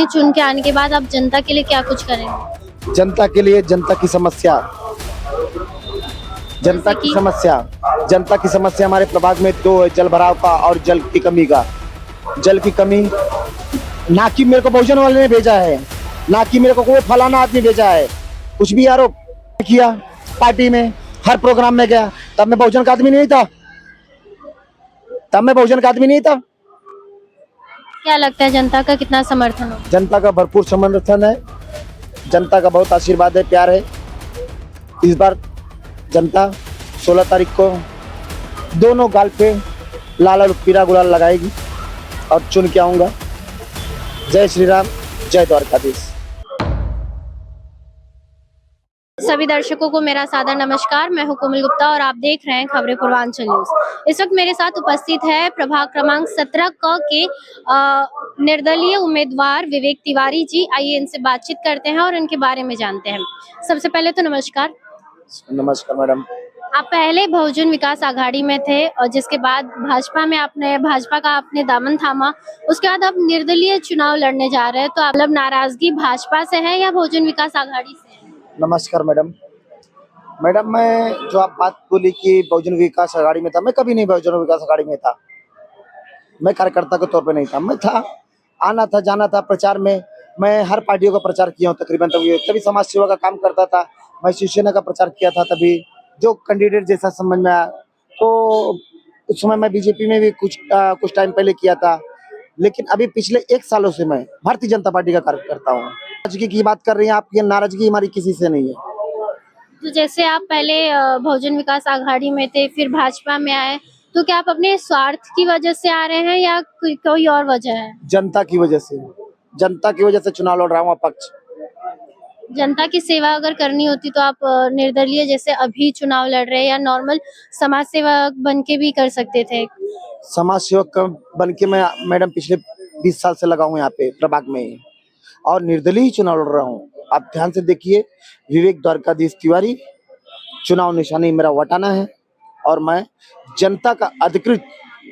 प्रतिनिधि चुन के आने के बाद आप जनता के लिए क्या कुछ करेंगे? जनता के लिए जनता की समस्या, जनता की समस्या, जनता की समस्या हमारे प्रभाग में दो है, जल भराव का और जल की कमी का। जल की कमी ना कि मेरे को बहुजन वाले ने भेजा है, ना कि मेरे को कोई फलाना आदमी भेजा है, कुछ भी आरोप किया। पार्टी में हर प्रोग्राम में गया, तब मैं बहुजन का आदमी नहीं था, तब मैं बहुजन का आदमी नहीं था। क्या लगता है जनता का कितना समर्थन हो? जनता का भरपूर समर्थन है, जनता का बहुत आशीर्वाद है, प्यार है। इस बार जनता 16 तारीख को दोनों गाल पे लाल और पीला गुलाल लगाएगी और चुन के आऊंगा। जय श्री राम, जय द्वारकाधीश। सभी दर्शकों को मेरा सादर नमस्कार। मैं हूं कोमल गुप्ता और आप देख रहे हैं खबरें पूर्वांचल न्यूज। इस वक्त मेरे साथ उपस्थित है प्रभाग क्रमांक 17 के निर्दलीय उम्मीदवार विवेक तिवारी जी। आइए इनसे बातचीत करते हैं और इनके बारे में जानते हैं। सबसे पहले तो नमस्कार। नमस्कार मैडम। आप पहले बहुजन विकास आघाड़ी में थे और जिसके बाद भाजपा का आपने दामन थामा, उसके बाद आप निर्दलीय चुनाव लड़ने जा रहे हैं, तो आप मतलब नाराजगी भाजपा से है या बहुजन विकास आघाड़ी से है? नमस्कार मैडम। मैडम, मैं जो आप बात बोली कि बहुजन विकास आघाड़ी में था, मैं कभी नहीं बहुजन विकास आघाड़ी में था। मैं कार्यकर्ता के तौर पे नहीं था, मैं था, आना था, जाना था प्रचार में। मैं हर पार्टियों का प्रचार किया हूँ तकरीबन। तभी समाज सेवा का काम करता था, मैं शिवसेना का प्रचार किया था, तभी जो कैंडिडेट जैसा समझ में आया। तो उस समय मैं बीजेपी में भी कुछ टाइम पहले किया था, लेकिन अभी पिछले 1 सालों से मैं भारतीय जनता पार्टी का कार्य करता हूँ। नाराजगी की बात कर रही हैं आप, ये नाराजगी हमारी किसी से नहीं है। तो जैसे आप पहले बहुजन विकास आघाड़ी में थे, फिर भाजपा में आए, तो क्या आप अपने स्वार्थ की वजह से आ रहे हैं या कोई और वजह है? जनता की वजह से, जनता की वजह से चुनाव लड़ रहा हूँ अपक्ष। जनता की सेवा अगर करनी होती तो आप निर्दलीय जैसे अभी चुनाव लड़ रहे हैं या नॉर्मल समाज सेवक बन के भी कर सकते थे? समाज सेवक बन के मैं मैडम पिछले 20 साल से लगा हूँ यहाँ पे प्रभाग में ही, और निर्दलीय ही चुनाव लड़ रहा हूँ। आप ध्यान से देखिए, विवेक द्वारकाधीश तिवारी, चुनाव निशानी मेरा वटाना है और मैं जनता का अधिकृत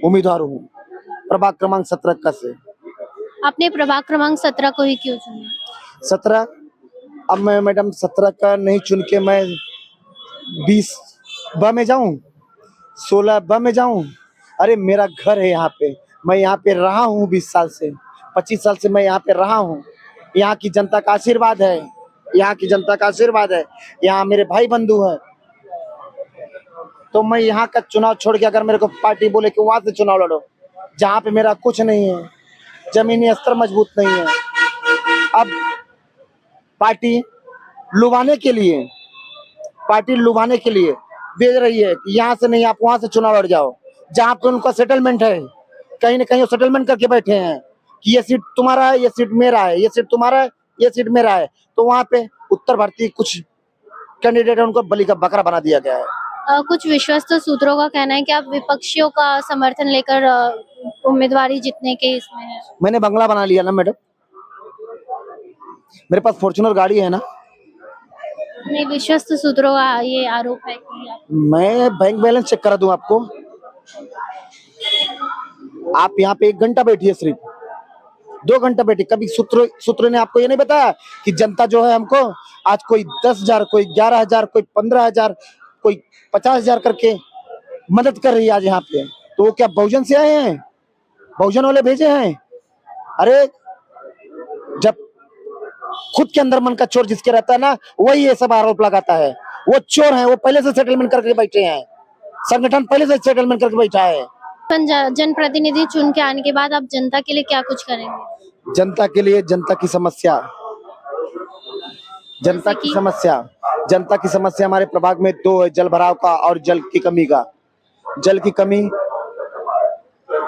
उम्मीदवार हूँ प्रभाग क्रमांक 17 का से। आपने प्रभाग क्रमांक 17 को ही क्यों चुना? 17, अब मैं मैडम 17 का नहीं चुन के मैं 20 ब में जाऊं, 16 ब में जाऊं। अरे मेरा घर है यहाँ पे, मैं यहाँ पे रहा हूँ 20 साल से, 25 साल से मैं यहाँ पे रहा हूँ। यहाँ की जनता का आशीर्वाद है, यहाँ की जनता का आशीर्वाद है, यहाँ मेरे भाई बंधु हैं। तो मैं यहाँ का चुनाव छोड़ के अगर मेरे को पार्टी बोले कि वहां से चुनाव लड़ो, जहाँ पे मेरा कुछ नहीं है, जमीनी स्तर मजबूत नहीं है, अब पार्टी लुभाने के लिए, पार्टी लुभाने के लिए भेज रही है कि यहाँ से नहीं, आप वहां से चुनाव लड़ जाओ, जहाँ पे उनका सेटलमेंट है। कहीं ना कहीं वो सेटलमेंट करके बैठे हैं कि ये सीट तुम्हारा है, ये सीट मेरा है, ये सीट तुम्हारा है, ये सीट मेरा है। तो वहाँ पे उत्तर भारतीय कुछ कैंडिडेट है, उनको बलि का बकरा बना दिया गया है। कुछ विश्वस्त सूत्रों का कहना है कि आप विपक्षियों का समर्थन लेकर उम्मीदवारी जीतने के इसमें है। मैंने बंगला बना लिया ना मैडम, मेरे पास फॉर्च्यूनर गाड़ी है ना। नहीं, विश्वस्त सूत्रों का ये आरोप है कि मैं बैंक बैलेंस चेक करा दूं आपको। आप यहाँ पे 1 घंटा बैठिए, सिर्फ 2 घंटा बैठिए। कभी सूत्र ने आपको ये नहीं बताया कि जनता जो है हमको आज कोई 10,000, कोई 11,000, कोई 15,000, कोई 50,000 करके मदद कर रही है आज यहाँ पे। तो वो क्या बहुजन से आए हैं, बहुजन वाले भेजे हैं? अरे जब खुद के अंदर मन का चोर जिसके रहता है ना, वही ये सब आरोप लगाता है। वो चोर है, वो पहले से सेटलमेंट करके बैठे हैं, संगठन पहले से सेटलमेंट करके बैठा है। जनप्रतिनिधि चुन के आने के बाद आप जनता के लिए क्या कुछ करेंगे? जनता के लिए जनता की समस्या, जनता की समस्या, जनता की समस्या हमारे प्रभाग में दो है, जल भराव का और जल की कमी का। जल की कमी,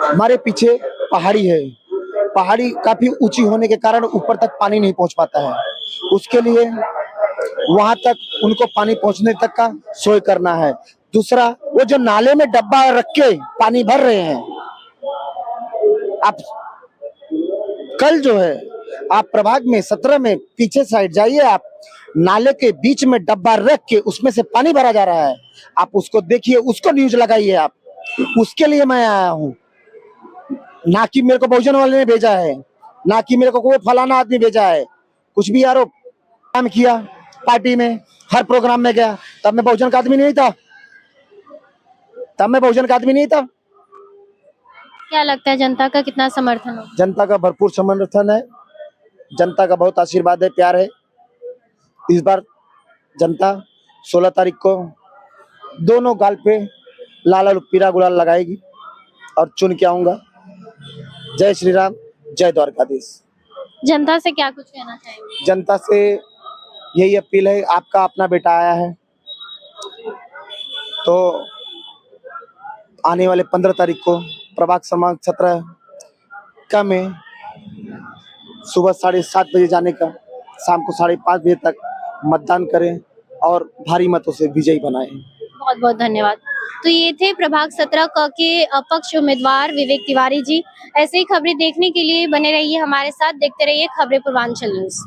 हमारे पीछे पहाड़ी है, पहाड़ी काफी ऊंची होने के कारण ऊपर तक पानी नहीं पहुंच पाता है। उसके लिए वहां तक उनको पानी पहुंचने तक का सोय करना है। दूसरा, वो जो नाले में डब्बा रख के पानी भर रहे हैं, आप कल जो है आप प्रभाग में 17 में पीछे साइड जाइए, आप नाले के बीच में डब्बा रख के उसमें से पानी भरा जा रहा है, आप उसको देखिए, उसको न्यूज लगाइए आप। उसके लिए मैं आया हूँ, ना कि मेरे को बहुजन वाले ने भेजा है, ना कि मेरे को कोई फलाना आदमी भेजा है। कुछ भी आरोप काम किया पार्टी में, हर प्रोग्राम में गया, तब मैं बहुजन का आदमी नहीं था। तब मैं बहुजन का आदमी नहीं था। क्या लगता है जनता का कितना समर्थन हो? जनता का भरपूर समर्थन है, जनता का बहुत आशीर्वाद है, प्यार है। इस बार जनता 16 तारीख को दोनों गाल पे लाल और पीला गुलाल लगाएगी और चुन के आऊंगा। जय श्री राम, जय द्वारकाधीश। जनता से क्या कुछ कहना चाहेंगे? जनता से यही अपील है, आपका अपना बेटा आया है तो आने वाले 15 तारीख को प्रभाग क्रमांक 17 का में सुबह 7:30 बजे जाने का, शाम को 5:30 बजे तक मतदान करें और भारी मतों से विजयी बनाएं। बहुत बहुत धन्यवाद। तो ये थे प्रभाग 17 क के अपक्ष उम्मीदवार विवेक तिवारी जी। ऐसे ही खबरें देखने के लिए बने रहिए हमारे साथ, देखते रहिए खबरें पूर्वांचल न्यूज।